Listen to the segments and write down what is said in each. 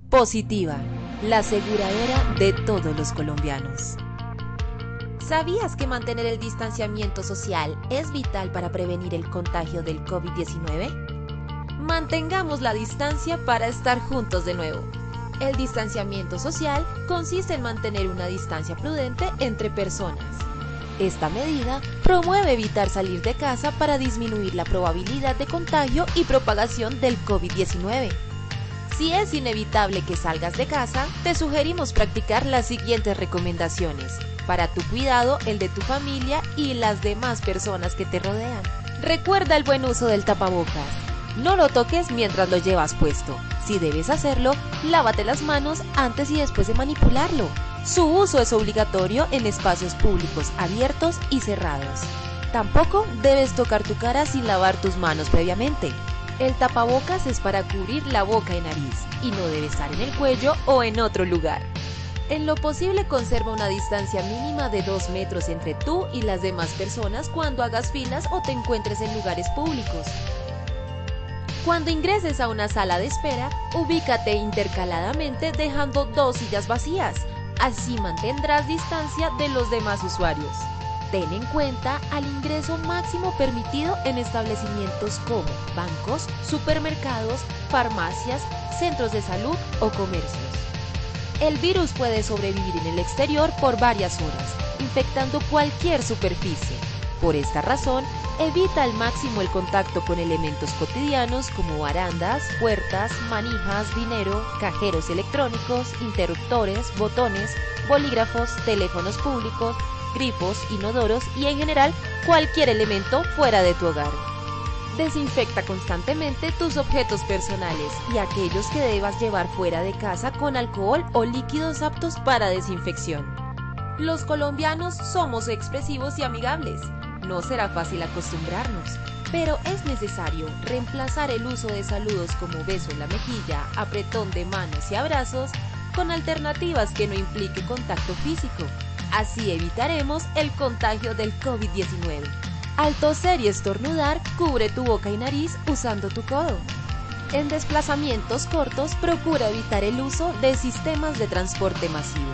Positiva, la aseguradora de todos los colombianos. ¿Sabías que mantener el distanciamiento social es vital para prevenir el contagio del COVID-19? Mantengamos la distancia para estar juntos de nuevo. El distanciamiento social consiste en mantener una distancia prudente entre personas. Esta medida promueve evitar salir de casa para disminuir la probabilidad de contagio y propagación del COVID-19. Si es inevitable que salgas de casa, te sugerimos practicar las siguientes recomendaciones para tu cuidado, el de tu familia y las demás personas que te rodean. Recuerda el buen uso del tapabocas. No lo toques mientras lo llevas puesto. Si debes hacerlo, lávate las manos antes y después de manipularlo. Su uso es obligatorio en espacios públicos abiertos y cerrados. Tampoco debes tocar tu cara sin lavar tus manos previamente. El tapabocas es para cubrir la boca y nariz y no debe estar en el cuello o en otro lugar. En lo posible conserva una distancia mínima de 2 metros entre tú y las demás personas cuando hagas filas o te encuentres en lugares públicos. Cuando ingreses a una sala de espera, ubícate intercaladamente dejando 2 sillas vacías. Así mantendrás distancia de los demás usuarios. Ten en cuenta al ingreso máximo permitido en establecimientos como bancos, supermercados, farmacias, centros de salud o comercios. El virus puede sobrevivir en el exterior por varias horas, infectando cualquier superficie. Por esta razón, evita al máximo el contacto con elementos cotidianos como barandas, puertas, manijas, dinero, cajeros electrónicos, interruptores, botones, bolígrafos, teléfonos públicos, grifos, inodoros y en general cualquier elemento fuera de tu hogar. Desinfecta constantemente tus objetos personales y aquellos que debas llevar fuera de casa con alcohol o líquidos aptos para desinfección. Los colombianos somos expresivos y amigables. No será fácil acostumbrarnos, pero es necesario reemplazar el uso de saludos como beso en la mejilla, apretón de manos y abrazos con alternativas que no implique contacto físico. Así evitaremos el contagio del COVID-19. Al toser y estornudar, cubre tu boca y nariz usando tu codo. En desplazamientos cortos, procura evitar el uso de sistemas de transporte masivo.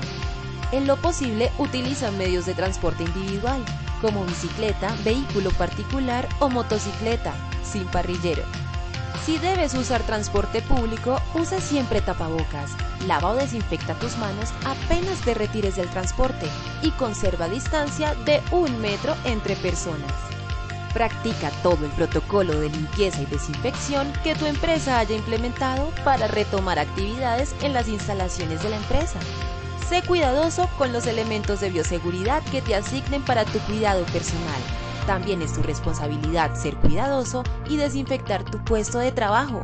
En lo posible, utiliza medios de transporte individual, como bicicleta, vehículo particular o motocicleta, sin parrillero. Si debes usar transporte público, usa siempre tapabocas, lava o desinfecta tus manos apenas te retires del transporte y conserva distancia de 1 metro entre personas. Practica todo el protocolo de limpieza y desinfección que tu empresa haya implementado para retomar actividades en las instalaciones de la empresa. Sé cuidadoso con los elementos de bioseguridad que te asignen para tu cuidado personal. También es tu responsabilidad ser cuidadoso y desinfectar tu puesto de trabajo.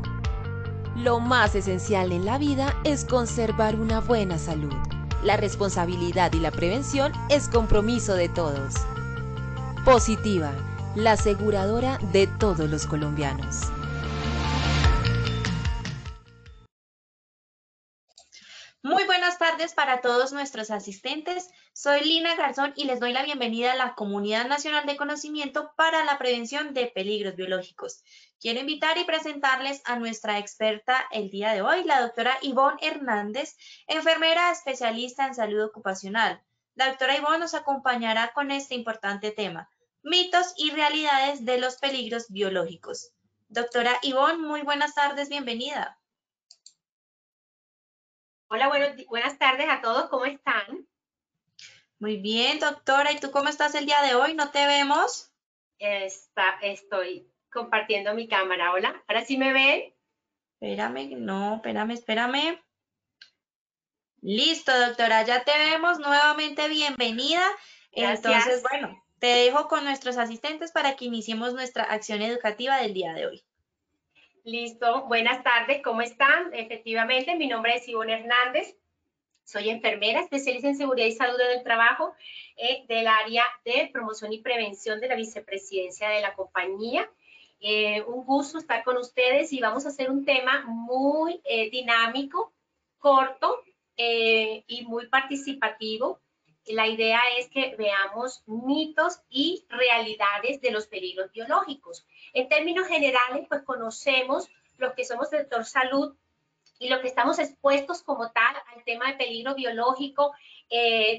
Lo más esencial en la vida es conservar una buena salud. La responsabilidad y la prevención es compromiso de todos. Positiva, la aseguradora de todos los colombianos. Muy buenas tardes para todos nuestros asistentes. Soy Lina Garzón y les doy la bienvenida a la Comunidad Nacional de Conocimiento para la Prevención de Peligros Biológicos. Quiero invitar y presentarles a nuestra experta el día de hoy, la doctora Ivonne Hernández, enfermera especialista en salud ocupacional. La doctora Ivonne nos acompañará con este importante tema, mitos y realidades de los peligros biológicos. Doctora Ivonne, muy buenas tardes, bienvenida. Hola, buenas tardes a todos, ¿cómo están? Muy bien, doctora. ¿Y tú cómo estás el día de hoy? ¿No te vemos? Estoy compartiendo mi cámara. Hola, ¿ahora sí me ven? Espérame, no, espérame. Listo, doctora, ya te vemos. Nuevamente bienvenida. Entonces, Gracias. bueno, te dejo con nuestros asistentes para que iniciemos nuestra acción educativa del día de hoy. Listo, buenas tardes, ¿cómo están? Efectivamente, mi nombre es Ivonne Hernández. Soy enfermera, especialista en seguridad y salud del trabajo del área de promoción y prevención de la vicepresidencia de la compañía. Un gusto estar con ustedes y vamos a hacer un tema muy dinámico, corto y muy participativo. La idea es que veamos mitos y realidades de los peligros biológicos. En términos generales, pues conocemos los que somos del sector salud y lo que estamos expuestos como tal al tema de peligro biológico,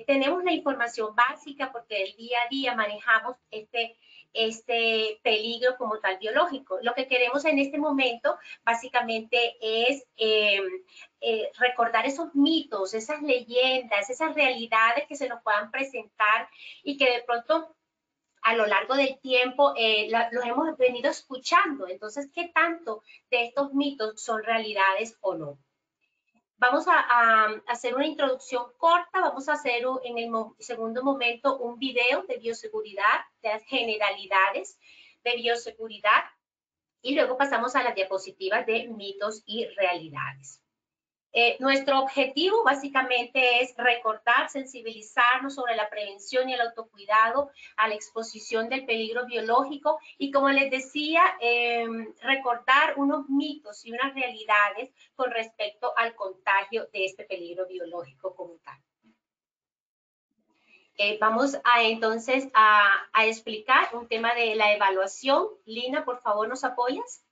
tenemos la información básica porque el día a día manejamos este peligro como tal biológico. Lo que queremos en este momento básicamente es recordar esos mitos, esas leyendas, esas realidades que se nos puedan presentar y que de pronto a lo largo del tiempo los hemos venido escuchando. Entonces, ¿qué tanto de estos mitos son realidades o no? Vamos a hacer una introducción corta, vamos a hacer en el segundo momento un video de bioseguridad, de las generalidades de bioseguridad, y luego pasamos a las diapositivas de mitos y realidades. Nuestro objetivo básicamente es recordar, sensibilizarnos sobre la prevención y el autocuidado a la exposición del peligro biológico y, como les decía, recordar unos mitos y unas realidades con respecto al contagio de este peligro biológico como tal. Vamos entonces a explicar un tema de la evaluación. Lina, por favor, ¿nos apoyas?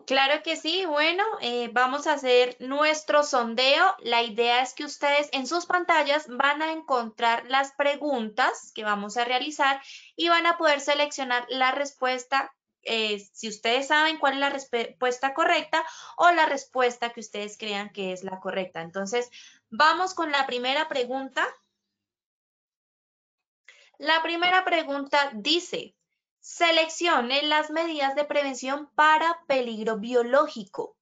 Claro que sí, bueno, vamos a hacer nuestro sondeo. La idea es que ustedes en sus pantallas van a encontrar las preguntas que vamos a realizar y van a poder seleccionar la respuesta, si ustedes saben cuál es la respuesta correcta o la respuesta que ustedes crean que es la correcta. Entonces, vamos con la primera pregunta. La primera pregunta dice: seleccione las medidas de prevención para peligro biológico.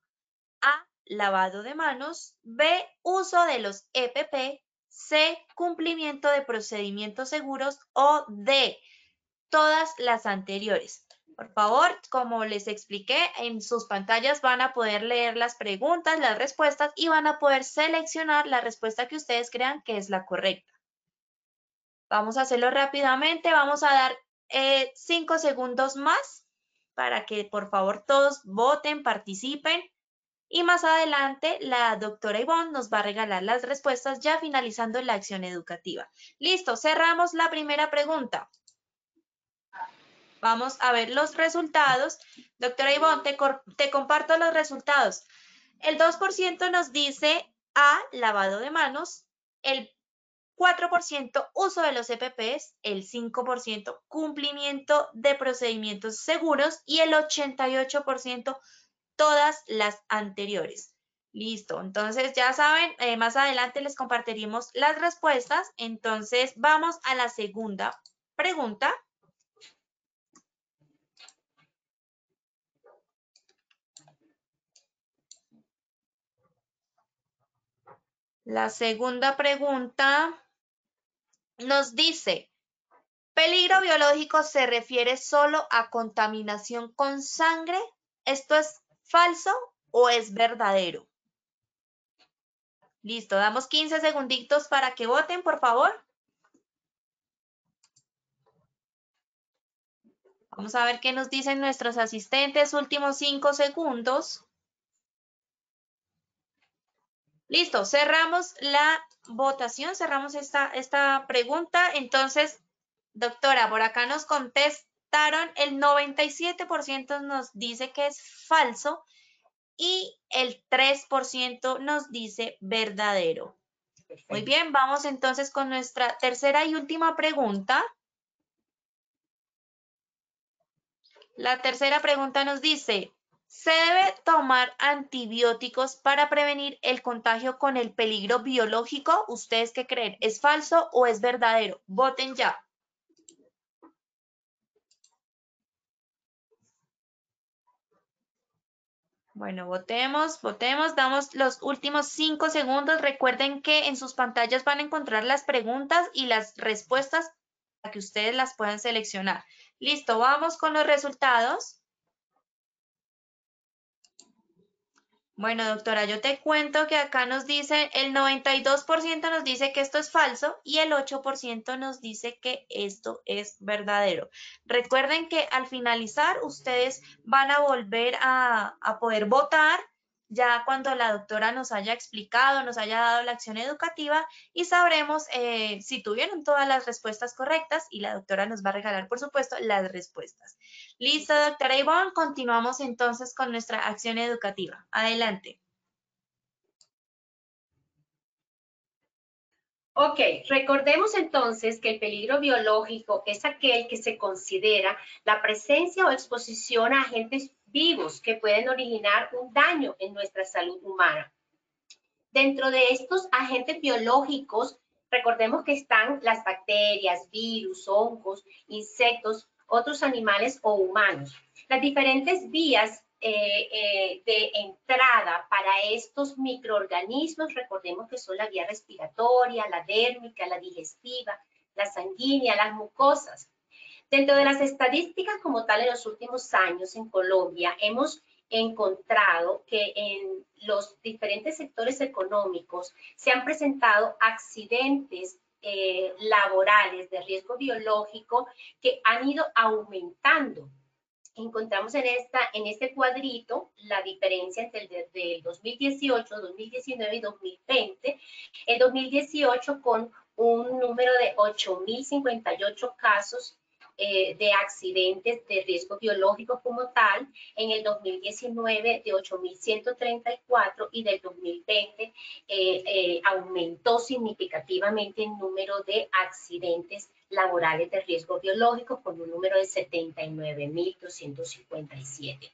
A, lavado de manos. B, uso de los EPP. C, cumplimiento de procedimientos seguros. O D, todas las anteriores. Por favor, como les expliqué, en sus pantallas van a poder leer las preguntas, las respuestas y van a poder seleccionar la respuesta que ustedes crean que es la correcta. Vamos a hacerlo rápidamente. Vamos a dar 5 segundos más para que por favor todos voten, participen. Y más adelante la doctora Ivonne nos va a regalar las respuestas ya finalizando la acción educativa. Listo, cerramos la primera pregunta. Vamos a ver los resultados. Doctora Ivonne, te comparto los resultados. El 2% nos dice A, lavado de manos. El 4% uso de los EPPs, el 5% cumplimiento de procedimientos seguros y el 88% todas las anteriores. Listo, entonces ya saben, más adelante les compartiremos las respuestas. Entonces vamos a la segunda pregunta. La segunda pregunta nos dice: ¿peligro biológico se refiere solo a contaminación con sangre? ¿Esto es falso o es verdadero? Listo, damos 15 segunditos para que voten, por favor. Vamos a ver qué nos dicen nuestros asistentes. Últimos 5 segundos. Listo, cerramos la votación, cerramos esta pregunta. Entonces, doctora, por acá nos contestaron, el 97% nos dice que es falso y el 3% nos dice verdadero. Muy bien, vamos entonces con nuestra tercera y última pregunta. La tercera pregunta nos dice: ¿se debe tomar antibióticos para prevenir el contagio con el peligro biológico? ¿Ustedes qué creen? ¿Es falso o es verdadero? Voten ya. Bueno, votemos, damos los últimos 5 segundos. Recuerden que en sus pantallas van a encontrar las preguntas y las respuestas para que ustedes las puedan seleccionar. Listo, vamos con los resultados. Bueno, doctora, yo te cuento que acá nos dice, el 92% nos dice que esto es falso y el 8% nos dice que esto es verdadero. Recuerden que al finalizar ustedes van a volver a poder votar ya cuando la doctora nos haya explicado, nos haya dado la acción educativa y sabremos si tuvieron todas las respuestas correctas y la doctora nos va a regalar, por supuesto, las respuestas. Listo, doctora Ivonne, continuamos entonces con nuestra acción educativa. Adelante. Ok, recordemos entonces que el peligro biológico es aquel que se considera la presencia o exposición a agentes vivos que pueden originar un daño en nuestra salud humana. Dentro de estos agentes biológicos, recordemos que están las bacterias, virus, hongos, insectos, otros animales o humanos. Las diferentes vías de entrada para estos microorganismos, recordemos que son la vía respiratoria, la dérmica, la digestiva, la sanguínea, las mucosas. Dentro de las estadísticas como tal en los últimos años en Colombia hemos encontrado que en los diferentes sectores económicos se han presentado accidentes laborales de riesgo biológico que han ido aumentando. Encontramos en este cuadrito la diferencia entre el del 2018, 2019 y 2020. En 2018 con un número de 8.058 casos de accidentes de riesgo biológico como tal, en el 2019 de 8.134 y del 2020 aumentó significativamente el número de accidentes laborales de riesgo biológico con un número de 79.257.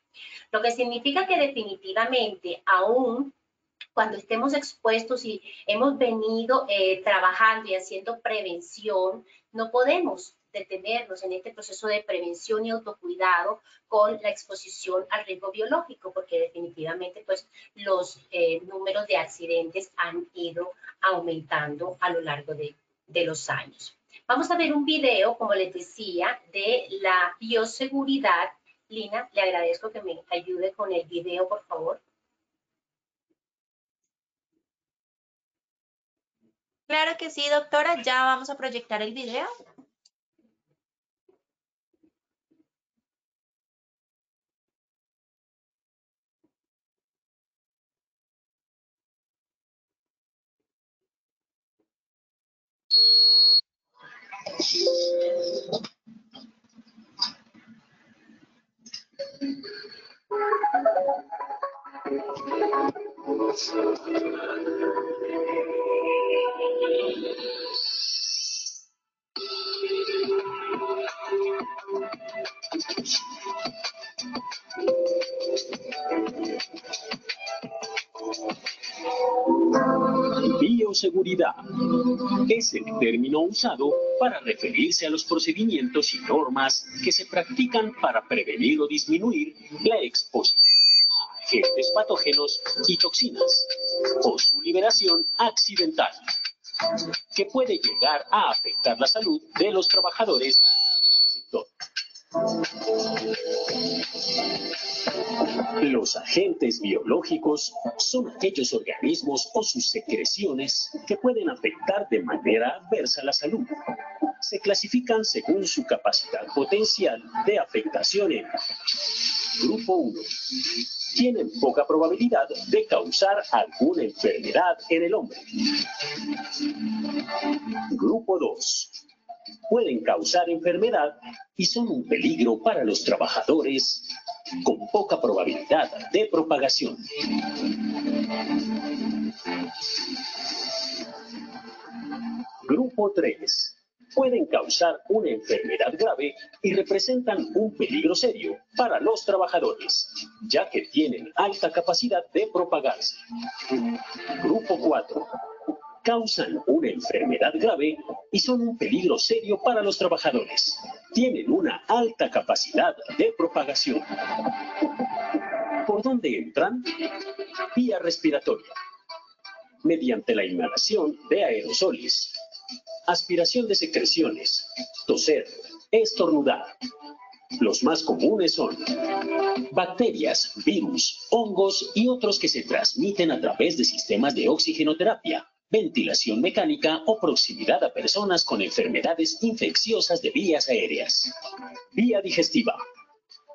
Lo que significa que definitivamente aún cuando estemos expuestos y hemos venido trabajando y haciendo prevención, no podemos detenernos en este proceso de prevención y autocuidado con la exposición al riesgo biológico, porque definitivamente pues, los números de accidentes han ido aumentando a lo largo de los años. Vamos a ver un video, como les decía, de la bioseguridad. Lina, le agradezco que me ayude con el video, por favor. Claro que sí, doctora. Ya vamos a proyectar el video. Bioseguridad es el término usado para referirse a los procedimientos y normas que se practican para prevenir o disminuir la exposición a agentes patógenos y toxinas o su liberación accidental, que puede llegar a afectar la salud de los trabajadores del sector. Los agentes biológicos son aquellos organismos o sus secreciones que pueden afectar de manera adversa la salud. Se clasifican según su capacidad potencial de afectación en Grupo 1. Tienen poca probabilidad de causar alguna enfermedad en el hombre. Grupo 2. Pueden causar enfermedad y son un peligro para los trabajadores con poca probabilidad de propagación. Grupo 3. Pueden causar una enfermedad grave y representan un peligro serio para los trabajadores, ya que tienen alta capacidad de propagarse. Grupo 4. Causan una enfermedad grave y son un peligro serio para los trabajadores. Tienen una alta capacidad de propagación. ¿Por dónde entran? Vía respiratoria. Mediante la inhalación de aerosoles, aspiración de secreciones, toser, estornudar. Los más comunes son bacterias, virus, hongos y otros que se transmiten a través de sistemas de oxigenoterapia, ventilación mecánica o proximidad a personas con enfermedades infecciosas de vías aéreas. Vía digestiva.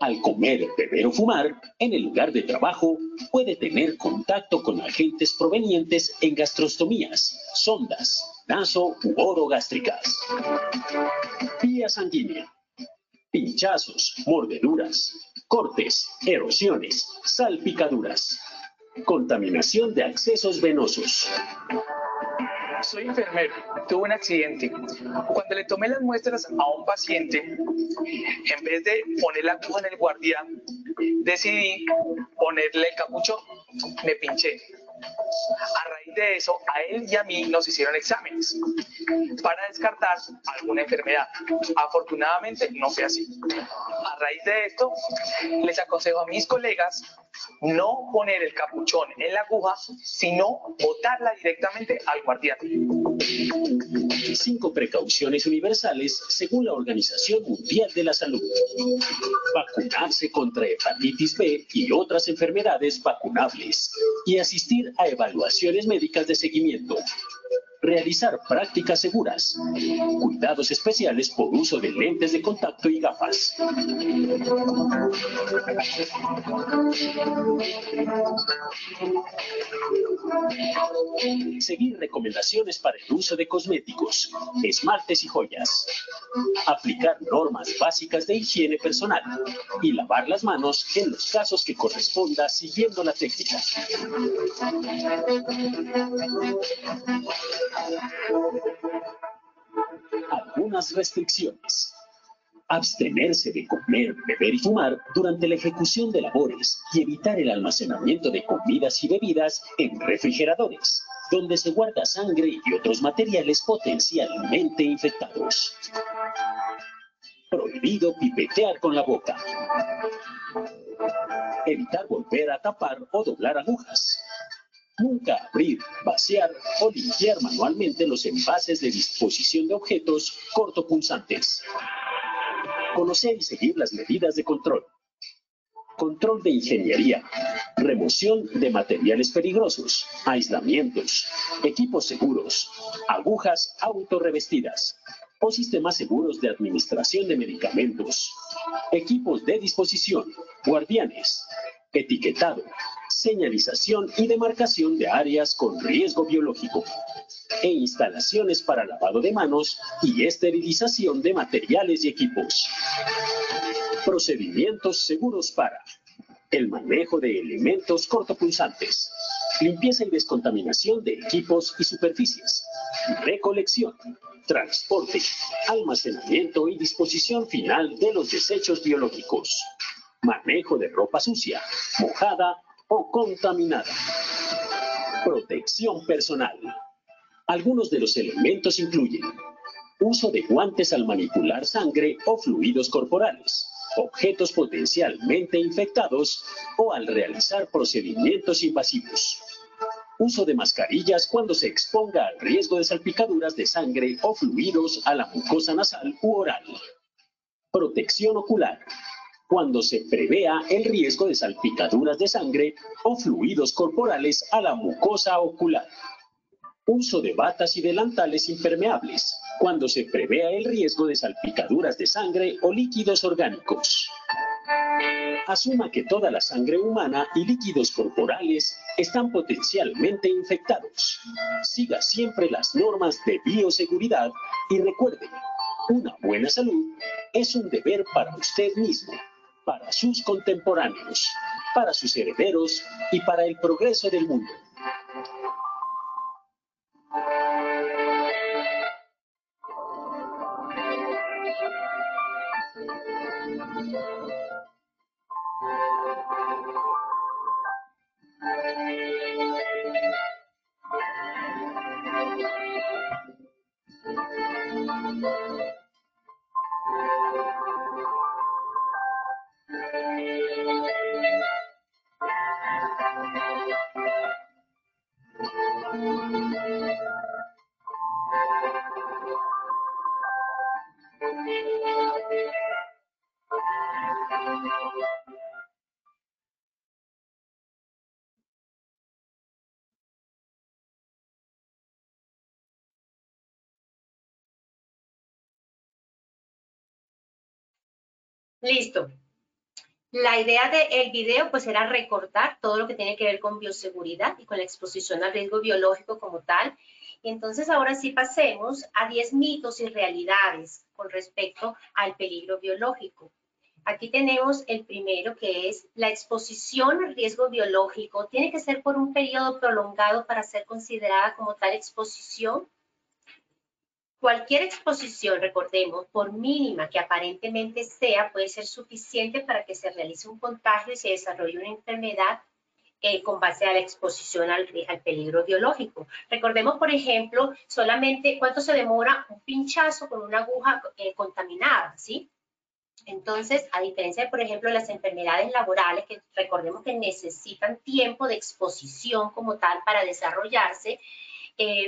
Al comer, beber o fumar, en el lugar de trabajo, puede tener contacto con agentes provenientes en gastrostomías, sondas, naso u orogástricas. Vía sanguínea. Pinchazos, mordeduras, cortes, erosiones, salpicaduras. Contaminación de accesos venosos. Soy enfermero, tuve un accidente. Cuando le tomé las muestras a un paciente, en vez de poner la aguja en el guardián, decidí ponerle el capuchón, me pinché. A raíz de eso, a él y a mí nos hicieron exámenes para descartar alguna enfermedad. Afortunadamente no fue así. A raíz de esto, les aconsejo a mis colegas no poner el capuchón en la aguja, sino botarla directamente al guardián. 5 precauciones universales según la Organización Mundial de la Salud. Vacunarse contra hepatitis B y otras enfermedades vacunables y asistir a evaluaciones médicas de seguimiento. Realizar prácticas seguras. Cuidados especiales por uso de lentes de contacto y gafas. Seguir recomendaciones para el uso de cosméticos, esmaltes y joyas. Aplicar normas básicas de higiene personal y lavar las manos en los casos que corresponda siguiendo la técnica. Algunas restricciones. Abstenerse de comer, beber y fumar durante la ejecución de labores y evitar el almacenamiento de comidas y bebidas en refrigeradores, donde se guarda sangre y otros materiales potencialmente infectados. Prohibido pipetear con la boca. Evitar volver a tapar o doblar agujas. Nunca abrir, vaciar o limpiar manualmente los envases de disposición de objetos cortopunzantes. Conocer y seguir las medidas de control. Control de ingeniería. Remoción de materiales peligrosos. Aislamientos. Equipos seguros. Agujas autorrevestidas. O sistemas seguros de administración de medicamentos. Equipos de disposición. Guardianes. Etiquetado. Señalización y demarcación de áreas con riesgo biológico. E instalaciones para lavado de manos y esterilización de materiales y equipos. Procedimientos seguros para el manejo de elementos cortopunzantes, limpieza y descontaminación de equipos y superficies, recolección, transporte, almacenamiento y disposición final de los desechos biológicos, manejo de ropa sucia, mojada o contaminada, protección personal. Algunos de los elementos incluyen uso de guantes al manipular sangre o fluidos corporales, objetos potencialmente infectados o al realizar procedimientos invasivos. Uso de mascarillas cuando se exponga al riesgo de salpicaduras de sangre o fluidos a la mucosa nasal u oral. Protección ocular. Cuando se prevea el riesgo de salpicaduras de sangre o fluidos corporales a la mucosa ocular. Uso de batas y delantales impermeables, cuando se prevea el riesgo de salpicaduras de sangre o líquidos orgánicos. Asuma que toda la sangre humana y líquidos corporales están potencialmente infectados. Siga siempre las normas de bioseguridad y recuerde, una buena salud es un deber para usted mismo, para sus contemporáneos, para sus herederos y para el progreso del mundo. Listo. La idea del video pues era recortar todo lo que tiene que ver con bioseguridad y con la exposición al riesgo biológico como tal. Y entonces ahora sí pasemos a 10 mitos y realidades con respecto al peligro biológico. Aquí tenemos el primero, que es la exposición al riesgo biológico. Tiene que ser por un periodo prolongado para ser considerada como tal exposición. Cualquier exposición, recordemos, por mínima que aparentemente sea, puede ser suficiente para que se realice un contagio y se desarrolle una enfermedad con base a la exposición al peligro biológico. Recordemos, por ejemplo, solamente cuánto se demora un pinchazo con una aguja contaminada, ¿sí? Entonces, a diferencia de, por ejemplo, las enfermedades laborales, que recordemos que necesitan tiempo de exposición como tal para desarrollarse,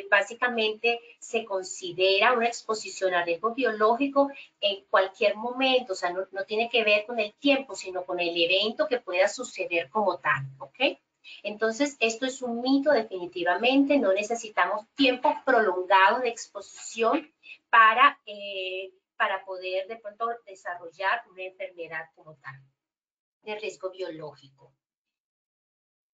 básicamente se considera una exposición a riesgo biológico en cualquier momento, o sea, no tiene que ver con el tiempo, sino con el evento que pueda suceder como tal, ¿ok? Entonces, esto es un mito definitivamente, no necesitamos tiempo prolongado de exposición para poder de pronto desarrollar una enfermedad como tal, de riesgo biológico.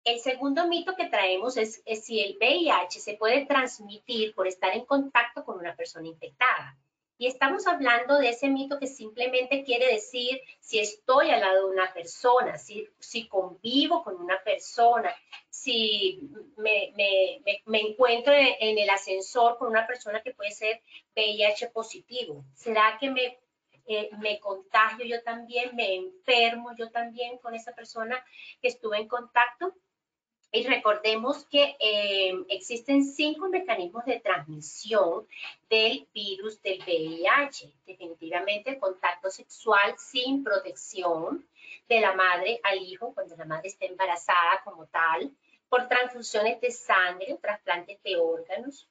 El segundo mito que traemos es si el VIH se puede transmitir por estar en contacto con una persona infectada. Y estamos hablando de ese mito que simplemente quiere decir si estoy al lado de una persona, si convivo con una persona, si me encuentro en el ascensor con una persona que puede ser VIH positivo. ¿Será que me contagio yo también, me enfermo yo también con esa persona que estuve en contacto? Y recordemos que existen 5 mecanismos de transmisión del virus del VIH. Definitivamente, contacto sexual sin protección de la madre al hijo, cuando la madre está embarazada como tal, por transfusiones de sangre, trasplantes de órganos,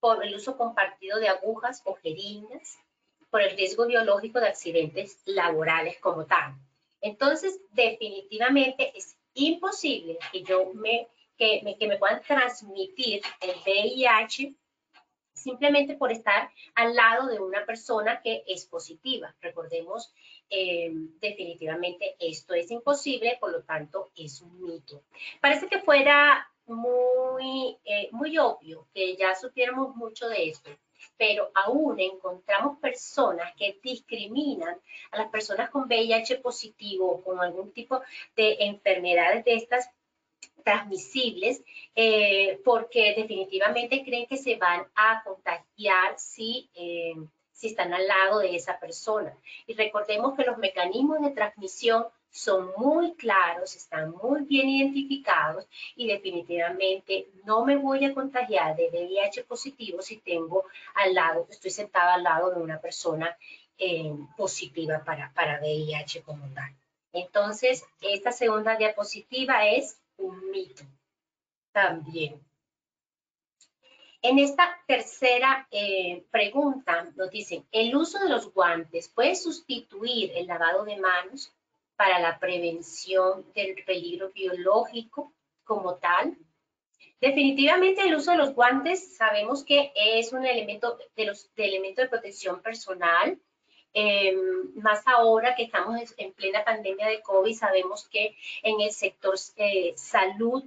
por el uso compartido de agujas o jeringas, por el riesgo biológico de accidentes laborales como tal. Entonces, definitivamente es imposible que me puedan transmitir el VIH simplemente por estar al lado de una persona que es positiva. Recordemos, definitivamente esto es imposible, por lo tanto es un mito. Parece que fuera muy obvio, que ya supiéramos mucho de esto, pero aún encontramos personas que discriminan a las personas con VIH positivo o con algún tipo de enfermedades de estas transmisibles, porque definitivamente creen que se van a contagiar si están al lado de esa persona. Y recordemos que los mecanismos de transmisión son muy claros, están muy bien identificados y definitivamente no me voy a contagiar de VIH positivo si estoy sentada al lado de una persona positiva para VIH como tal. Entonces, esta segunda diapositiva es un mito también. En esta tercera pregunta nos dicen, ¿el uso de los guantes puede sustituir el lavado de manos para la prevención del peligro biológico como tal? Definitivamente el uso de los guantes sabemos que es un elemento de protección personal. Más ahora que estamos en plena pandemia de COVID, sabemos que en el sector salud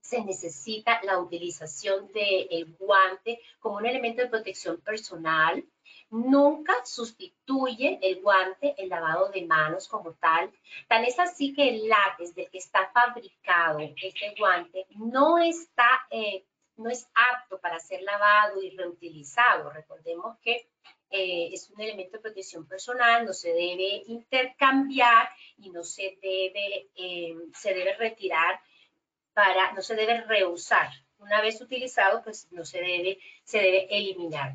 se necesita la utilización del guante como un elemento de protección personal. Nunca sustituye el guante el lavado de manos como tal. Tan es así que el látex del que está fabricado este guante no es apto para ser lavado y reutilizado. Recordemos que es un elemento de protección personal, no se debe intercambiar y no se debe retirar, no se debe reusar. Una vez utilizado, pues no se debe eliminar.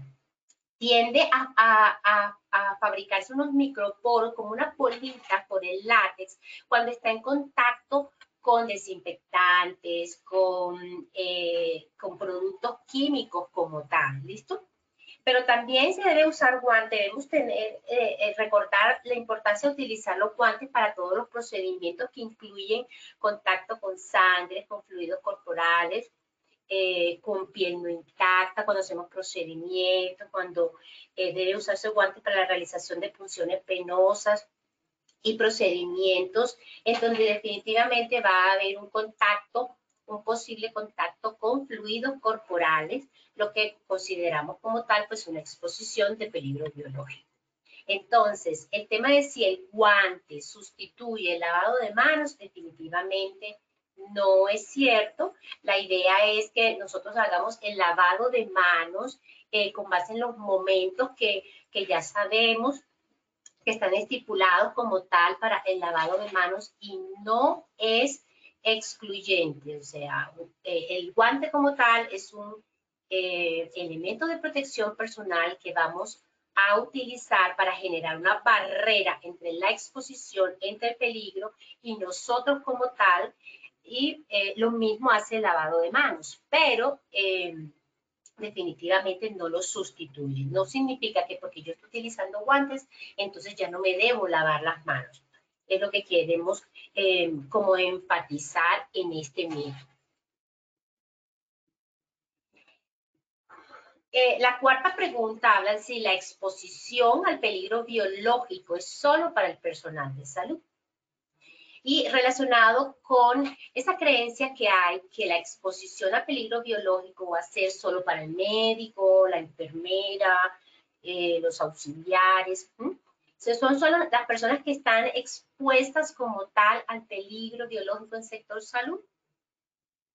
Tiende a fabricarse unos microporos como una bolita por el látex cuando está en contacto con desinfectantes, con productos químicos como tal, ¿listo? Pero también se debe usar guantes, debemos recordar la importancia de utilizar los guantes para todos los procedimientos que incluyen contacto con sangre, con fluidos corporales, con piel no intacta, cuando hacemos procedimientos, cuando debe usarse guantes para la realización de funciones penosas y procedimientos en donde definitivamente va a haber un posible contacto con fluidos corporales, lo que consideramos como tal, pues una exposición de peligro biológico. Entonces, el tema de si el guante sustituye el lavado de manos, definitivamente no es cierto. La idea es que nosotros hagamos el lavado de manos con base en los momentos que ya sabemos que están estipulados como tal para el lavado de manos y no es excluyente. O sea, el guante como tal es un elemento de protección personal que vamos a utilizar para generar una barrera entre la exposición, entre el peligro y nosotros como tal. Y lo mismo hace el lavado de manos, pero definitivamente no lo sustituye. No significa que porque yo estoy utilizando guantes, entonces ya no me debo lavar las manos. Es lo que queremos como enfatizar en este mito. La cuarta pregunta habla de si la exposición al peligro biológico es solo para el personal de salud. Y relacionado con esa creencia que hay que la exposición a peligro biológico va a ser solo para el médico, la enfermera, los auxiliares. Son solo las personas que están expuestas como tal al peligro biológico en el sector salud.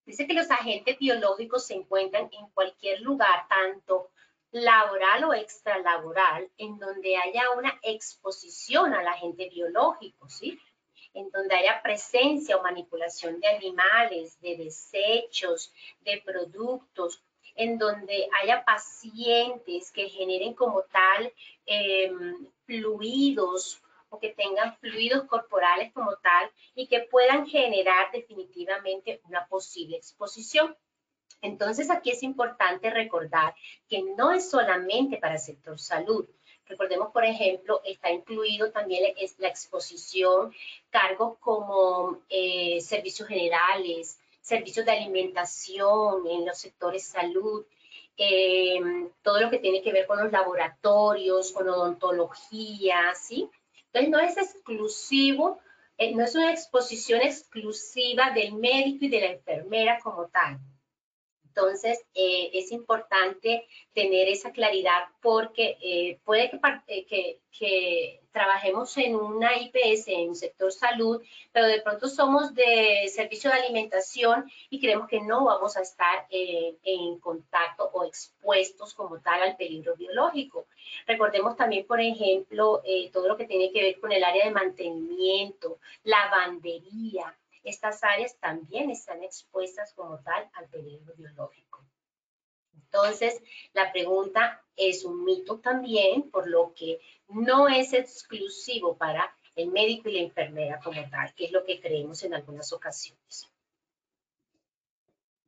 Dice que los agentes biológicos se encuentran en cualquier lugar, tanto laboral o extralaboral, en donde haya una exposición al agente biológico, ¿sí? En donde haya presencia o manipulación de animales, de desechos, de productos, en donde haya pacientes que generen como tal fluidos o que tengan fluidos corporales como tal y que puedan generar definitivamente una posible exposición. Entonces aquí es importante recordar que no es solamente para el sector salud. Recordemos, por ejemplo, está incluido también la exposición, cargos como servicios generales, servicios de alimentación en los sectores salud, todo lo que tiene que ver con los laboratorios, con odontología, ¿sí? Entonces no es exclusivo, no es una exposición exclusiva del médico y de la enfermera como tal. Entonces, es importante tener esa claridad porque puede que trabajemos en una IPS, en un sector salud, pero de pronto somos de servicio de alimentación y creemos que no vamos a estar en contacto o expuestos como tal al peligro biológico. Recordemos también, por ejemplo, todo lo que tiene que ver con el área de mantenimiento, lavandería. Estas áreas también están expuestas como tal al peligro biológico. Entonces, la pregunta es un mito también, por lo que no es exclusivo para el médico y la enfermera como tal, que es lo que creemos en algunas ocasiones.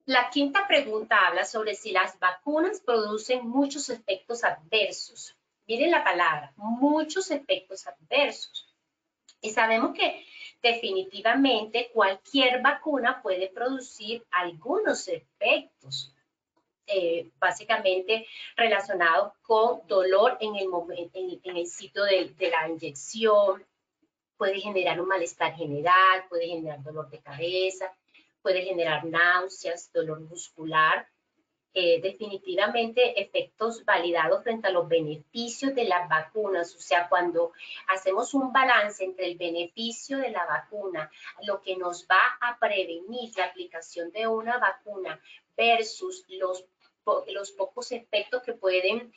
La quinta pregunta habla sobre si las vacunas producen muchos efectos adversos. Miren la palabra, muchos efectos adversos. Y sabemos que definitivamente cualquier vacuna puede producir algunos efectos, básicamente relacionados con dolor en el sitio de la inyección, puede generar un malestar general, puede generar dolor de cabeza, puede generar náuseas, dolor muscular. Definitivamente efectos validados frente a los beneficios de las vacunas. O sea, cuando hacemos un balance entre el beneficio de la vacuna, lo que nos va a prevenir la aplicación de una vacuna versus los pocos efectos que pueden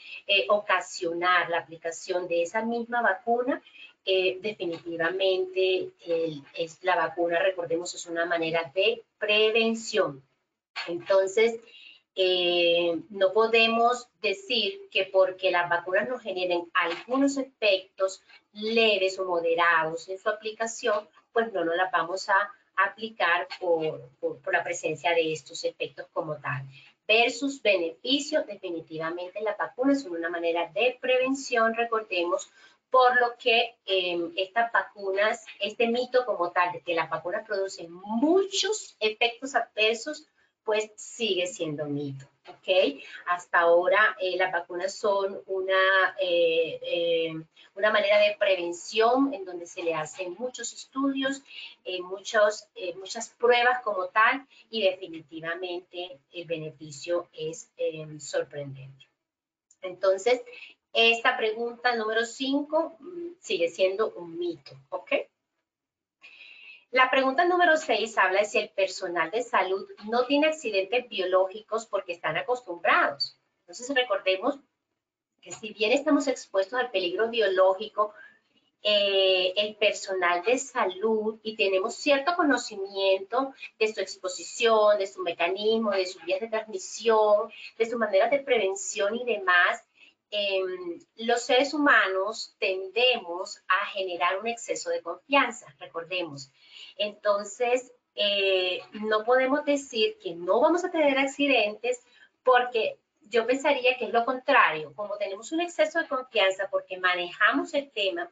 ocasionar la aplicación de esa misma vacuna, definitivamente la vacuna, recordemos, es una manera de prevención. Entonces, no podemos decir que porque las vacunas nos generen algunos efectos leves o moderados en su aplicación, pues no nos las vamos a aplicar por la presencia de estos efectos como tal. Versus beneficios, definitivamente las vacunas son una manera de prevención, recordemos, por lo que estas vacunas, este mito como tal de que las vacunas producen muchos efectos adversos, pues sigue siendo mito, ¿ok? Hasta ahora las vacunas son una manera de prevención en donde se le hacen muchos estudios, muchas pruebas como tal y definitivamente el beneficio es sorprendente. Entonces, Esta pregunta número 5 sigue siendo un mito, ¿ok? La pregunta número 6 habla de si el personal de salud no tiene accidentes biológicos porque están acostumbrados. Entonces recordemos que si bien estamos expuestos al peligro biológico, el personal de salud y tenemos cierto conocimiento de su exposición, de su mecanismo, de sus vías de transmisión, de sus maneras de prevención y demás, los seres humanos tendemos a generar un exceso de confianza, recordemos. Entonces, no podemos decir que no vamos a tener accidentes porque yo pensaría que es lo contrario. Como tenemos un exceso de confianza porque manejamos el tema,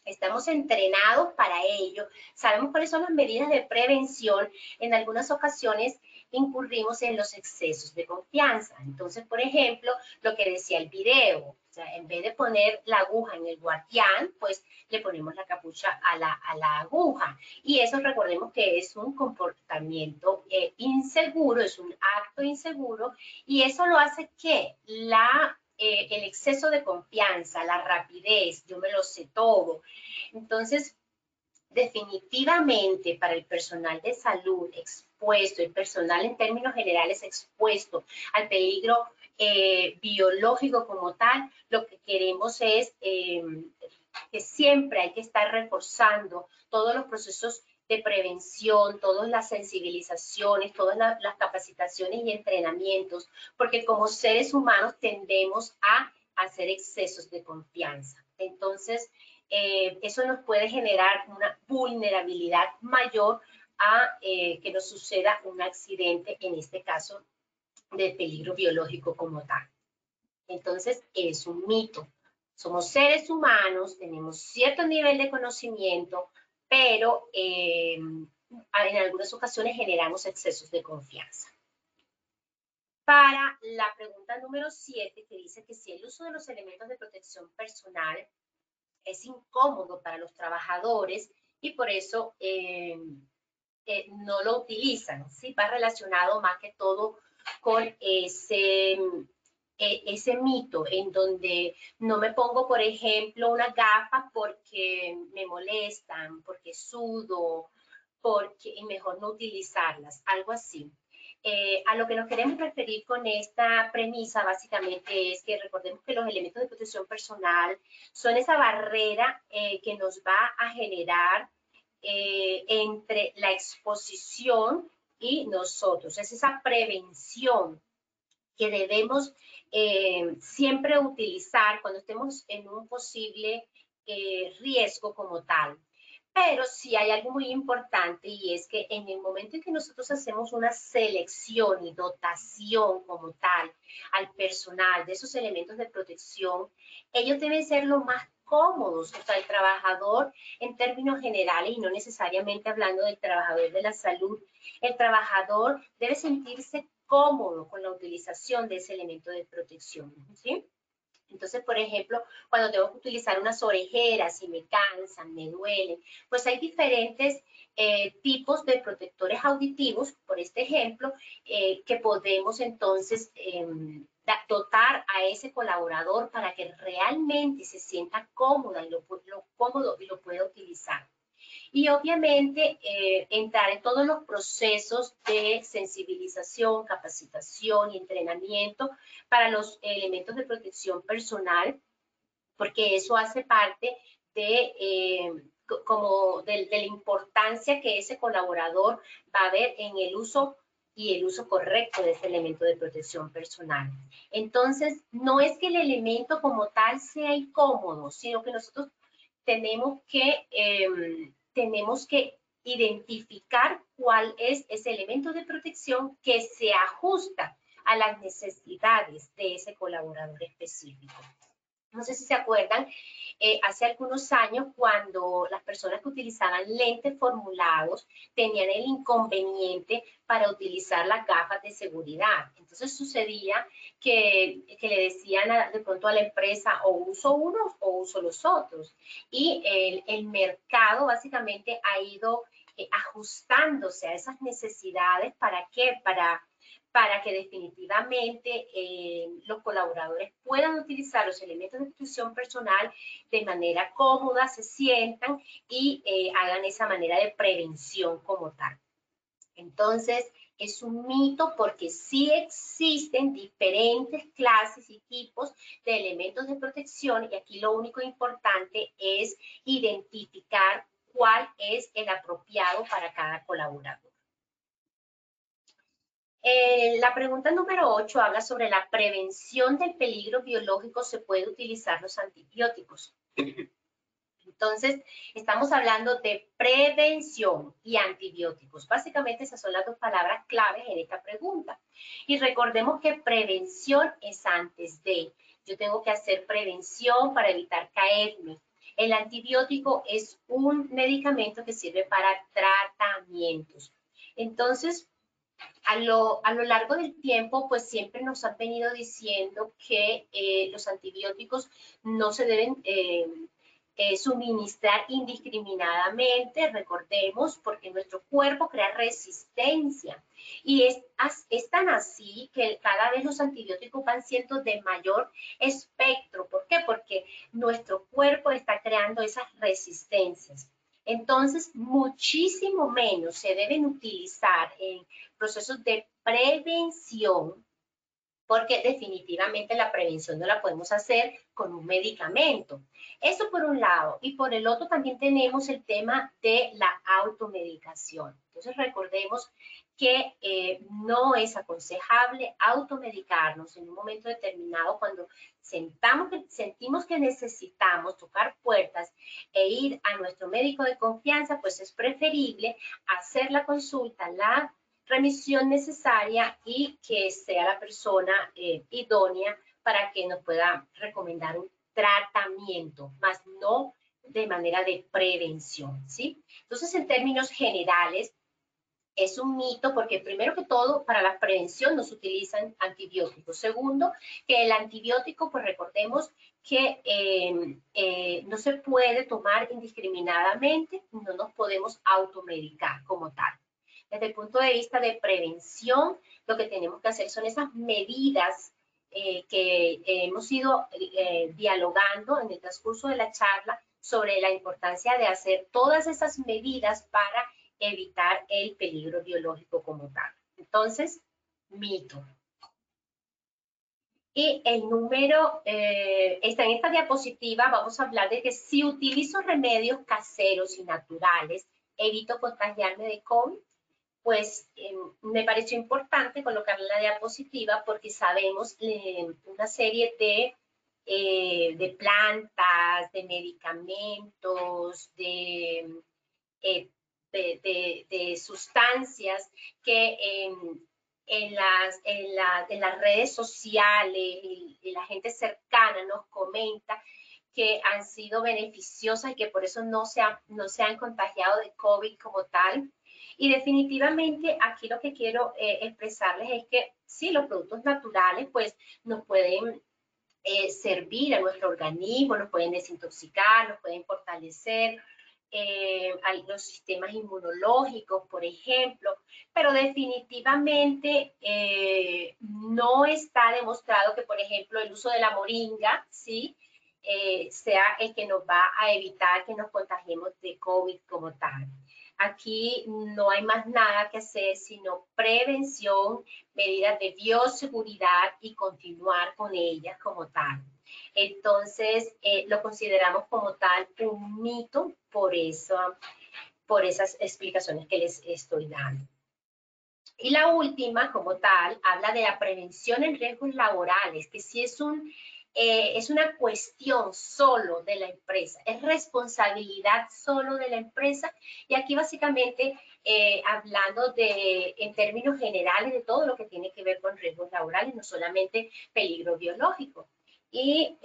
estamos entrenados para ello, sabemos cuáles son las medidas de prevención, en algunas ocasiones incurrimos en los excesos de confianza. Entonces, por ejemplo, lo que decía el video, o sea, en vez de poner la aguja en el guardián, pues le ponemos la capucha a la aguja. Y eso recordemos que es un comportamiento inseguro, es un acto inseguro, y eso lo hace que el exceso de confianza, la rapidez, yo me lo sé todo. Entonces, definitivamente para el personal de salud expuesto, el personal en términos generales expuesto al peligro biológico como tal, lo que queremos es que siempre hay que estar reforzando todos los procesos de prevención, todas las sensibilizaciones, todas las capacitaciones y entrenamientos, porque como seres humanos tendemos a hacer excesos de confianza. Entonces, eso nos puede generar una vulnerabilidad mayor a que nos suceda un accidente, en este caso, de peligro biológico como tal. Entonces, es un mito. Somos seres humanos, tenemos cierto nivel de conocimiento, pero en algunas ocasiones generamos excesos de confianza. Para la pregunta número 7, que dice que si el uso de los elementos de protección personal es incómodo para los trabajadores y por eso no lo utilizan, ¿sí? Va relacionado más que todo con ese mito en donde no me pongo, por ejemplo, unas gafas porque me molestan, porque sudo, porque es mejor no utilizarlas, algo así. A lo que nos queremos referir con esta premisa básicamente es que recordemos que los elementos de protección personal son esa barrera que nos va a generar entre la exposición y nosotros. Es esa prevención que debemos siempre utilizar cuando estemos en un posible riesgo como tal. Pero sí hay algo muy importante y es que en el momento en que nosotros hacemos una selección y dotación como tal al personal de esos elementos de protección, ellos deben ser lo más cómodos, o sea, el trabajador en términos generales y no necesariamente hablando del trabajador de la salud, el trabajador debe sentirse cómodo con la utilización de ese elemento de protección, ¿sí? Entonces, por ejemplo, cuando tengo que utilizar unas orejeras y me cansan, me duelen, pues hay diferentes tipos de protectores auditivos, por este ejemplo, que podemos entonces dotar a ese colaborador para que realmente se sienta cómoda y cómodo y lo pueda utilizar. Y obviamente entrar en todos los procesos de sensibilización, capacitación y entrenamiento para los elementos de protección personal, porque eso hace parte de la importancia que ese colaborador va a ver en el uso y el uso correcto de ese elemento de protección personal. Entonces, no es que el elemento como tal sea incómodo, sino que nosotros tenemos que identificar cuál es ese elemento de protección que se ajusta a las necesidades de ese colaborador específico. No sé si se acuerdan, hace algunos años cuando las personas que utilizaban lentes formulados tenían el inconveniente para utilizar las gafas de seguridad. Entonces sucedía que le decían de pronto a la empresa o uso unos o uso los otros. Y el mercado básicamente ha ido ajustándose a esas necesidades. ¿Para qué? Para que definitivamente los colaboradores puedan utilizar los elementos de protección personal de manera cómoda, se sientan y hagan esa manera de prevención como tal. Entonces, es un mito porque sí existen diferentes clases y tipos de elementos de protección y aquí lo único importante es identificar cuál es el apropiado para cada colaborador. La pregunta número 8 habla sobre la prevención del peligro biológico. ¿Se puede utilizar los antibióticos? Entonces, estamos hablando de prevención y antibióticos. Básicamente, esas son las dos palabras claves en esta pregunta. Y recordemos que prevención es antes de. Yo tengo que hacer prevención para evitar caerme. El antibiótico es un medicamento que sirve para tratamientos. Entonces, a lo largo del tiempo, pues siempre nos han venido diciendo que los antibióticos no se deben suministrar indiscriminadamente, recordemos, porque nuestro cuerpo crea resistencia. Y es tan así que cada vez los antibióticos van siendo de mayor espectro. ¿Por qué? Porque nuestro cuerpo está creando esas resistencias. Entonces, muchísimo menos se deben utilizar en procesos de prevención, porque definitivamente la prevención no la podemos hacer con un medicamento. Eso por un lado. Y por el otro también tenemos el tema de la automedicación. Entonces recordemos que no es aconsejable automedicarnos en un momento determinado cuando sentimos que necesitamos tocar puertas e ir a nuestro médico de confianza, pues es preferible hacer la consulta, la remisión necesaria y que sea la persona idónea para que nos pueda recomendar un tratamiento, más no de manera de prevención, ¿sí? Entonces, en términos generales, es un mito porque primero que todo, para la prevención no se utilizan antibióticos. Segundo, que el antibiótico, pues recordemos que no se puede tomar indiscriminadamente, no nos podemos automedicar como tal. Desde el punto de vista de prevención, lo que tenemos que hacer son esas medidas que hemos ido dialogando en el transcurso de la charla sobre la importancia de hacer todas esas medidas para evitar el peligro biológico como tal. Entonces, mito. Y el número, está en esta diapositiva, vamos a hablar de que si utilizo remedios caseros y naturales, evito contagiarme de COVID. Pues me pareció importante colocarla en la diapositiva porque sabemos una serie de plantas, de medicamentos, de sustancias que en las redes sociales y la gente cercana nos comenta que han sido beneficiosas y que por eso no se han contagiado de COVID como tal. Y definitivamente aquí lo que quiero expresarles es que sí, los productos naturales pues nos pueden servir a nuestro organismo, nos pueden desintoxicar, nos pueden fortalecer los sistemas inmunológicos, por ejemplo, pero definitivamente no está demostrado que, por ejemplo, el uso de la moringa, ¿sí? Sea el que nos va a evitar que nos contagiemos de COVID como tal. Aquí no hay más nada que hacer sino prevención, medidas de bioseguridad y continuar con ellas como tal. Entonces, lo consideramos como tal un mito por esas explicaciones que les estoy dando. Y la última, como tal, habla de la prevención en riesgos laborales, que sí es una cuestión solo de la empresa, es responsabilidad solo de la empresa. Y aquí básicamente hablando en términos generales de todo lo que tiene que ver con riesgos laborales, no solamente peligro biológico. Y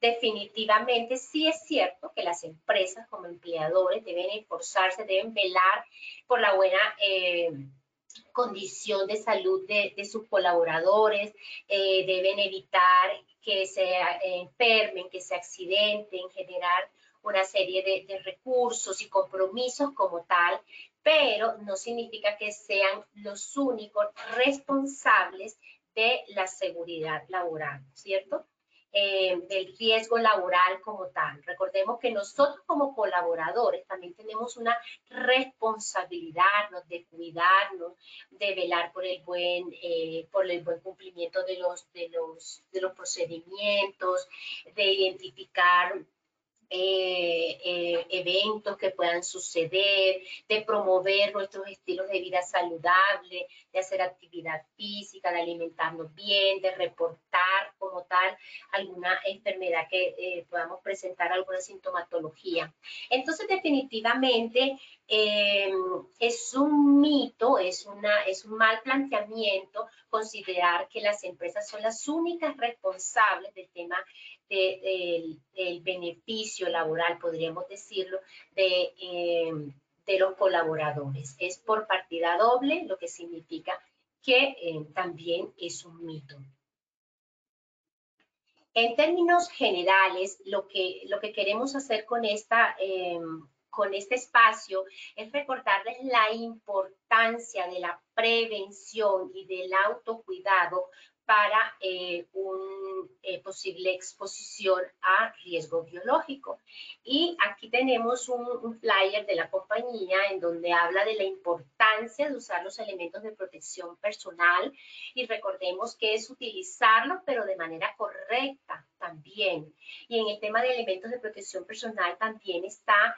definitivamente sí es cierto que las empresas como empleadores deben esforzarse, deben velar por la buena condición de salud de sus colaboradores, deben evitar que se enfermen, que se accidenten, generar una serie de recursos y compromisos como tal, pero no significa que sean los únicos responsables de la seguridad laboral, ¿cierto? Del riesgo laboral como tal. Recordemos que nosotros como colaboradores también tenemos una responsabilidad de cuidarnos, de velar por el buen cumplimiento de los procedimientos, de identificar eventos que puedan suceder, de promover nuestros estilos de vida saludable, de hacer actividad física, de alimentarnos bien, de reportar como tal alguna enfermedad que podamos presentar, alguna sintomatología. Entonces, definitivamente es un mito, es un mal planteamiento considerar que las empresas son las únicas responsables del tema del beneficio laboral, podríamos decirlo, de los colaboradores. Es por partida doble, lo que significa que también es un mito. En términos generales, lo que queremos hacer con este espacio es recordarles la importancia de la prevención y del autocuidado para una posible exposición a riesgo biológico. Y aquí tenemos un flyer de la compañía en donde habla de la importancia de usar los elementos de protección personal, y recordemos que es utilizarlos pero de manera correcta también. Y en el tema de elementos de protección personal también está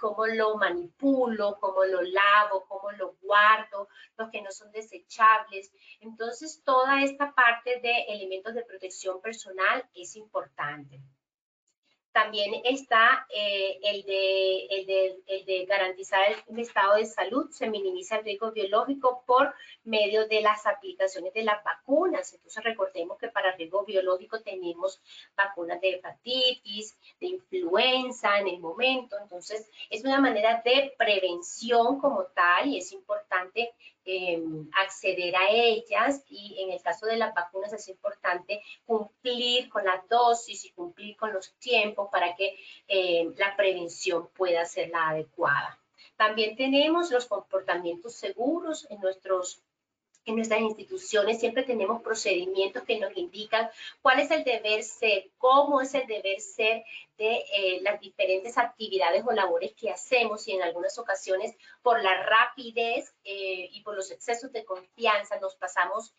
cómo lo manipulo, cómo lo lavo, cómo lo guardo, los que no son desechables. Entonces, toda esta parte de elementos de protección personal es importante. También está el de garantizar el estado de salud, se minimiza el riesgo biológico por medio de las aplicaciones de las vacunas. Entonces recordemos que para riesgo biológico tenemos vacunas de hepatitis, de influenza en el momento. Entonces es una manera de prevención como tal y es importante acceder a ellas, y en el caso de las vacunas es importante cumplir con la dosis y cumplir con los tiempos para que la prevención pueda ser la adecuada. También tenemos los comportamientos seguros en nuestras instituciones. Siempre tenemos procedimientos que nos indican cuál es el deber ser, cómo es el deber ser de las diferentes actividades o labores que hacemos, y en algunas ocasiones por la rapidez y por los excesos de confianza nos pasamos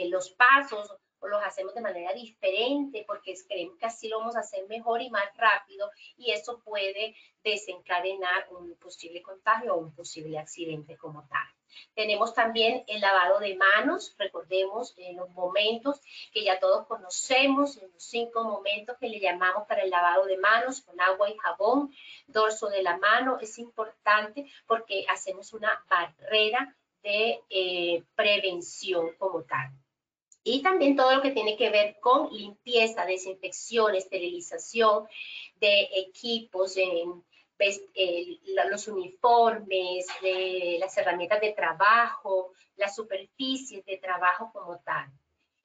los pasos o los hacemos de manera diferente porque creemos que así lo vamos a hacer mejor y más rápido, y eso puede desencadenar un posible contagio o un posible accidente como tal. Tenemos también el lavado de manos. Recordemos en los momentos que ya todos conocemos, en los 5 momentos que le llamamos para el lavado de manos, con agua y jabón, dorso de la mano. Es importante porque hacemos una barrera de prevención como tal. Y también todo lo que tiene que ver con limpieza, desinfección, esterilización de equipos, los uniformes, las herramientas de trabajo, las superficies de trabajo como tal.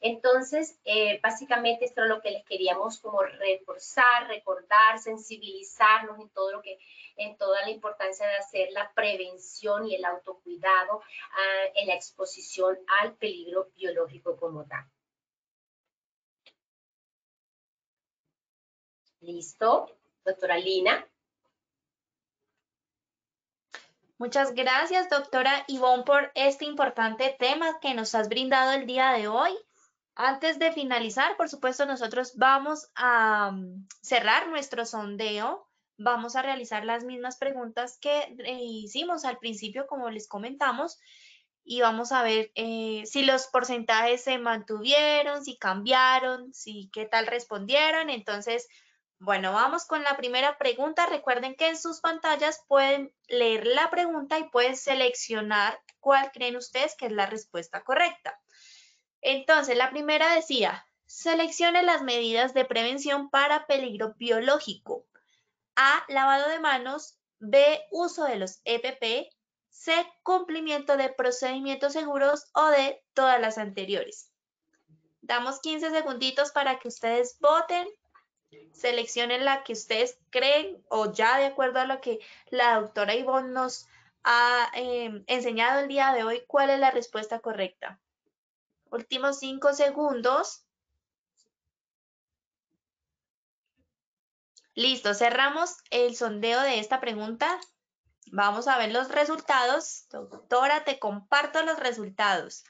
Entonces, básicamente esto es lo que les queríamos como reforzar, recordar, sensibilizarnos en toda la importancia de hacer la prevención y el autocuidado en la exposición al peligro biológico como tal. ¿Listo? Doctora Lina. Muchas gracias, doctora Ivonne, por este importante tema que nos has brindado el día de hoy. Antes de finalizar, por supuesto, nosotros vamos a cerrar nuestro sondeo. Vamos a realizar las mismas preguntas que hicimos al principio, como les comentamos, y vamos a ver si los porcentajes se mantuvieron, si cambiaron, si qué tal respondieron. Entonces, bueno, vamos con la primera pregunta. Recuerden que en sus pantallas pueden leer la pregunta y pueden seleccionar cuál creen ustedes que es la respuesta correcta. Entonces, la primera decía, seleccione las medidas de prevención para peligro biológico. A, lavado de manos. B, uso de los EPP. C, cumplimiento de procedimientos seguros. O D, todas las anteriores. Damos 15 segunditos para que ustedes voten. Seleccionen la que ustedes creen o ya de acuerdo a lo que la doctora Ivonne nos ha enseñado el día de hoy, ¿cuál es la respuesta correcta? Últimos 5 segundos. Listo, cerramos el sondeo de esta pregunta. Vamos a ver los resultados. Doctora, te comparto los resultados.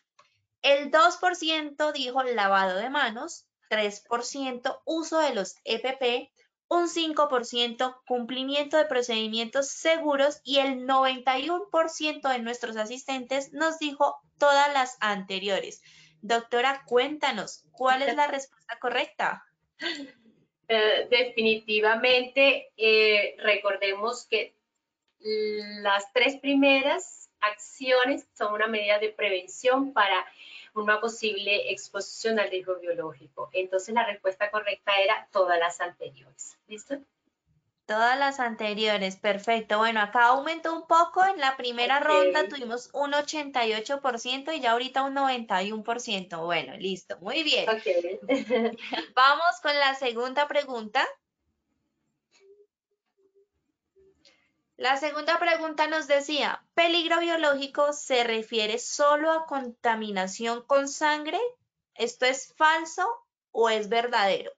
El 2% dijo lavado de manos, 3% uso de los EPP, un 5% cumplimiento de procedimientos seguros y el 91% de nuestros asistentes nos dijo todas las anteriores. Doctora, cuéntanos, ¿cuál es la respuesta correcta? Definitivamente, recordemos que las 3 primeras acciones son una medida de prevención para una posible exposición al riesgo biológico. Entonces, la respuesta correcta era todas las anteriores. ¿Listo? Todas las anteriores, perfecto. Bueno, acá aumentó un poco. En la primera ronda tuvimos un 88% y ya ahorita un 91%. Bueno, listo, muy bien. Okay. Vamos con la segunda pregunta. La segunda pregunta nos decía, ¿peligro biológico se refiere solo a contaminación con sangre? ¿Esto es falso o es verdadero?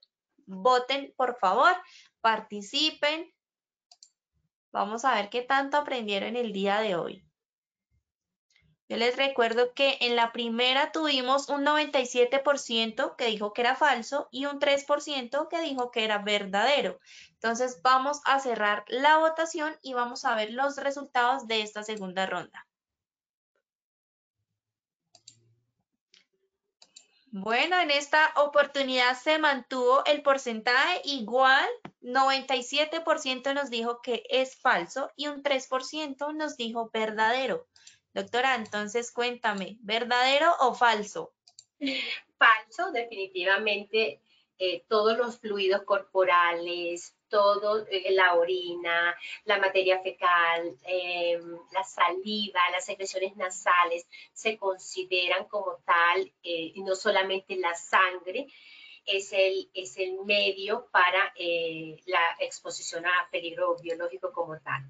Voten, por favor, participen. Vamos a ver qué tanto aprendieron el día de hoy. Yo les recuerdo que en la primera tuvimos un 97% que dijo que era falso y un 3% que dijo que era verdadero. Entonces vamos a cerrar la votación y vamos a ver los resultados de esta segunda ronda. Bueno, en esta oportunidad se mantuvo el porcentaje igual, 97% nos dijo que es falso y un 3% nos dijo verdadero. Doctora, entonces cuéntame, ¿verdadero o falso? Falso, definitivamente, todos los fluidos corporales, todo, la orina, la materia fecal, la saliva, las secreciones nasales, se consideran como tal, y no solamente la sangre, es el medio para la exposición a peligro biológico como tal.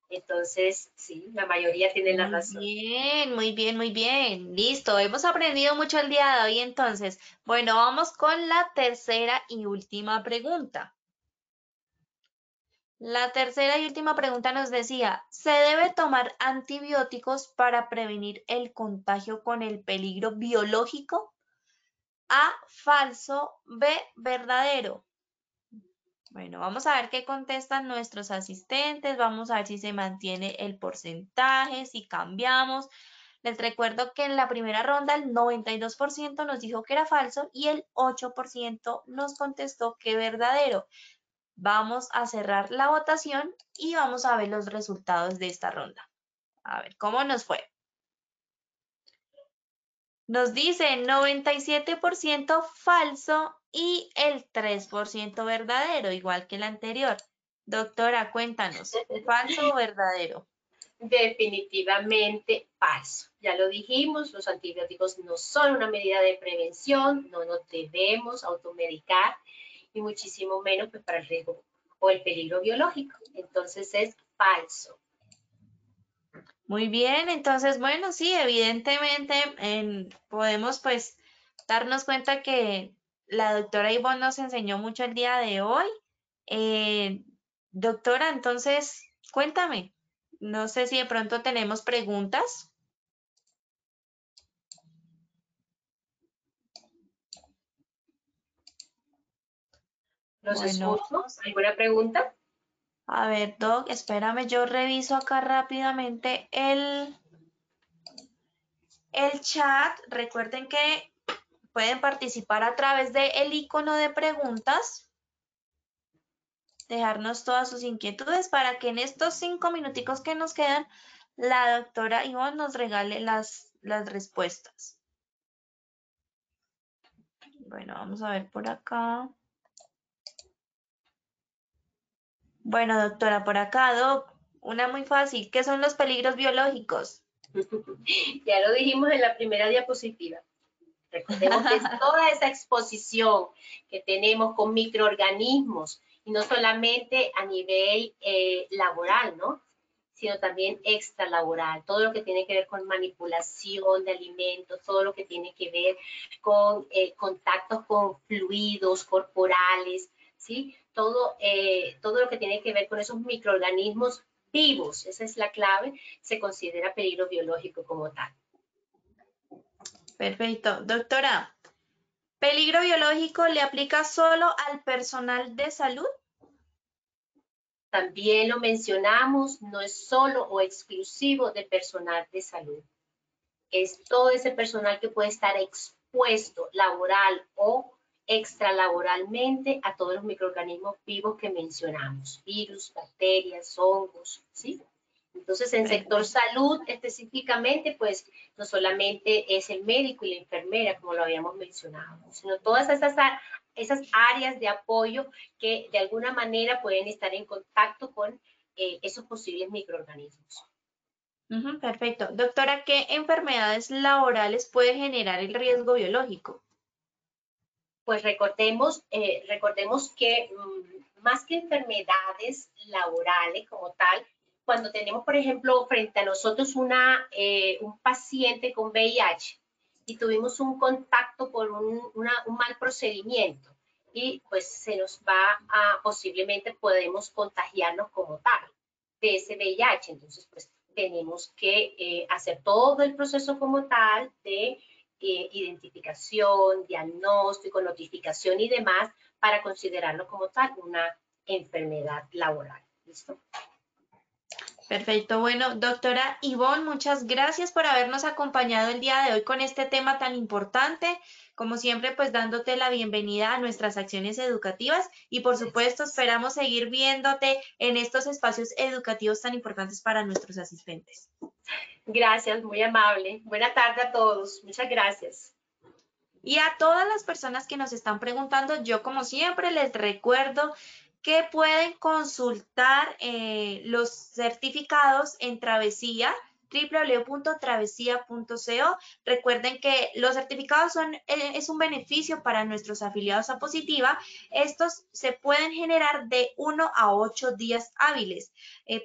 Entonces, sí, la mayoría tiene la razón. Muy bien, muy bien, muy bien. Listo, hemos aprendido mucho el día de hoy entonces. Bueno, vamos con la tercera y última pregunta. La tercera y última pregunta nos decía, ¿se debe tomar antibióticos para prevenir el contagio con el peligro biológico? A, falso, B, verdadero. Bueno, vamos a ver qué contestan nuestros asistentes, vamos a ver si se mantiene el porcentaje, si cambiamos. Les recuerdo que en la primera ronda el 92% nos dijo que era falso y el 8% nos contestó que verdadero. Vamos a cerrar la votación y vamos a ver los resultados de esta ronda. A ver, ¿cómo nos fue? Nos dice 97% falso y el 3% verdadero, igual que el anterior. Doctora, cuéntanos, ¿falso o verdadero? Definitivamente falso. Ya lo dijimos, los antibióticos no son una medida de prevención, no nos debemos automedicar y muchísimo menos pues, para el riesgo o el peligro biológico. Entonces es falso. Muy bien, entonces, bueno, sí, evidentemente podemos pues darnos cuenta que la doctora Ivonne nos enseñó mucho el día de hoy. Doctora, entonces, cuéntame, no sé si de pronto tenemos preguntas. ¿Los Bueno, escucho? ¿Alguna pregunta? a ver, Doc, espérame, yo reviso acá rápidamente el chat. Recuerden que pueden participar a través del icono de preguntas, dejarnos todas sus inquietudes para que en estos 5 minuticos que nos quedan, la doctora Ivonne nos regale las respuestas. Bueno, vamos a ver por acá. Bueno, doctora, por acá, Doc, una muy fácil. ¿Qué son los peligros biológicos? Ya lo dijimos en la primera diapositiva. Recordemos que es toda esa exposición que tenemos con microorganismos, y no solamente a nivel laboral, ¿no? Sino también extralaboral, todo lo que tiene que ver con manipulación de alimentos, todo lo que tiene que ver con contactos con fluidos corporales, ¿sí? Todo lo que tiene que ver con esos microorganismos vivos, esa es la clave, se considera peligro biológico como tal. Perfecto. Doctora, ¿peligro biológico le aplica solo al personal de salud? También lo mencionamos, no es solo o exclusivo de personal de salud. Es todo ese personal que puede estar expuesto laboral o extralaboralmente a todos los microorganismos vivos que mencionamos, virus, bacterias, hongos, ¿sí? Entonces, en sector salud específicamente, pues no solamente es el médico y la enfermera, como lo habíamos mencionado, sino todas esas áreas de apoyo que de alguna manera pueden estar en contacto con esos posibles microorganismos. Perfecto. Doctora, ¿qué enfermedades laborales puede generar el riesgo biológico? Pues recordemos que más que enfermedades laborales como tal, cuando tenemos, por ejemplo, frente a nosotros un paciente con VIH y tuvimos un contacto por un mal procedimiento, y pues se nos va a, posiblemente podemos contagiarnos como tal de ese VIH. Entonces, pues tenemos que hacer todo el proceso como tal de identificación, diagnóstico, notificación y demás para considerarlo como tal una enfermedad laboral. ¿Listo? Perfecto. Bueno, doctora Ivonne, muchas gracias por habernos acompañado el día de hoy con este tema tan importante. Como siempre, pues dándote la bienvenida a nuestras acciones educativas y por supuesto esperamos seguir viéndote en estos espacios educativos tan importantes para nuestros asistentes. Gracias, muy amable. Buena tarde a todos. Muchas gracias. Y a todas las personas que nos están preguntando, yo como siempre les recuerdo que pueden consultar los certificados en Travesía, www.travesía.co. Recuerden que los certificados es un beneficio para nuestros afiliados a Positiva. Estos se pueden generar de 1 a 8 días hábiles.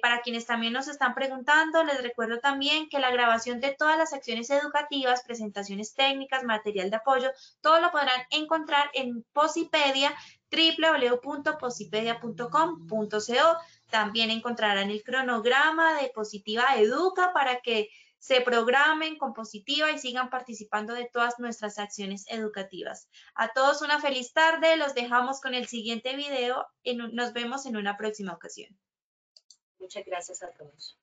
Para quienes también nos están preguntando, les recuerdo también que la grabación de todas las acciones educativas, presentaciones técnicas, material de apoyo, todo lo podrán encontrar en Posipedia, www.posipedia.com.co. También encontrarán el cronograma de Positiva Educa para que se programen con Positiva y sigan participando de todas nuestras acciones educativas. A todos una feliz tarde, los dejamos con el siguiente video, nos vemos en una próxima ocasión. Muchas gracias a todos.